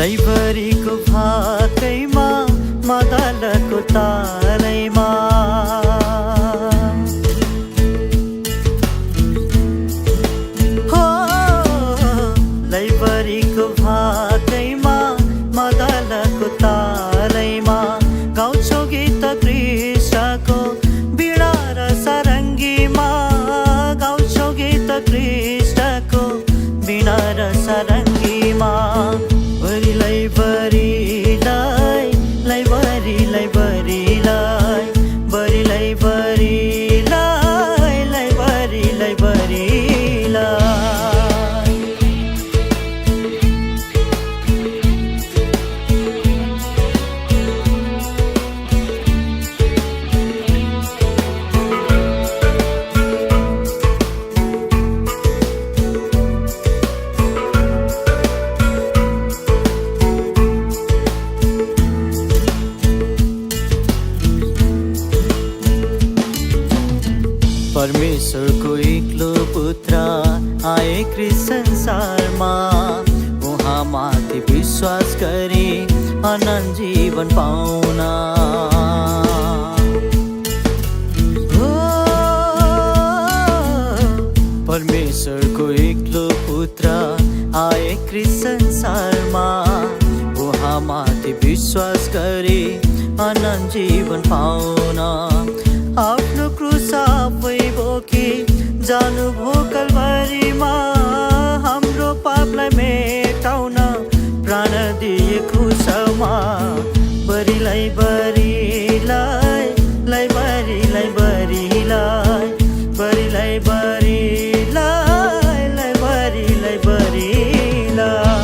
लैभरिको भाकैमा मदलको तालैमा हो लैभरिको भाकैमा मदलको तालैमा गाउँछौ गीत कृष्णको बीणा र सरङ्गीमा गाउँछौ गीत कृष्णको बीणा र सरङ्गीमा परमेश्वरको एक्लो पुत्र आए कृष्ण संसारमा उहाँमाथि विश्वास गरी अनन्त जीवन पाउन हो परमेश्वरको एक्लो पुत्र आए कृष्ण संसारमा उहाँमाथि विश्वास गरी अनन्त जीवन पाउन आफ्नो क्रुस आफै बोकी जानुभो कल्भरीमा हाम्रो पापलाई मेटाउन प्राण दिए क्रुसमा बरिलाई बरिलाई लाई बरिलाई बरिलाई बरिलाई बरिलाई लाई बरिलाई बरिलाई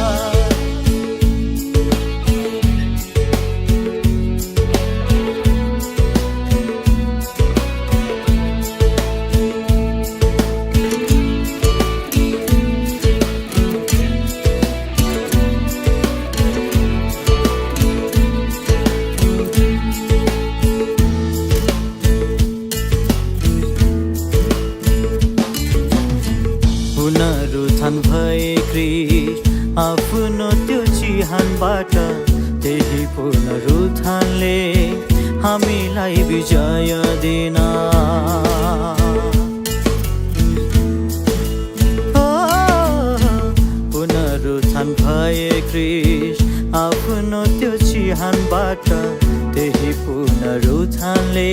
पुनरुत्थान भए क्रिस्ट आफ्नो त्यो चिहानबाट त्यही पुनरुत्थानले हामीलाई विजय दिन पुनरुत्थान भए क्रिस्ट आफ्नो त्यो चिहानबाट त्यही पुनरुत्थानले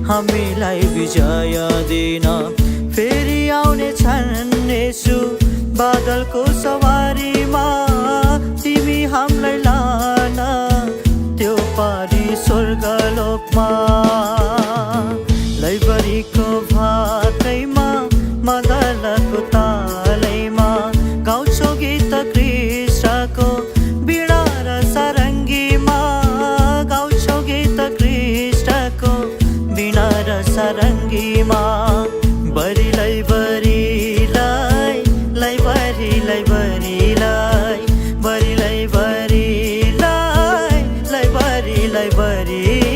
हामीलाई विजय दिन फेरि आउने छन् येशू बादलको सवारीमा तिमी हामीलाई लान त्यो पारी स्वर्गलोकमा लैभरिको भाकैमा मदलको तालैमा गाउँछौ गीत कृष्णको बीणा र सरङ्गीमा गाउँछौ गीत कृष्णको बीणा र सरङ्गीमा बरिलाई बरिलाई लाई बरिलाई बरिलाई बरिलाई बरिलाई लाई बरिलाई बरिलाई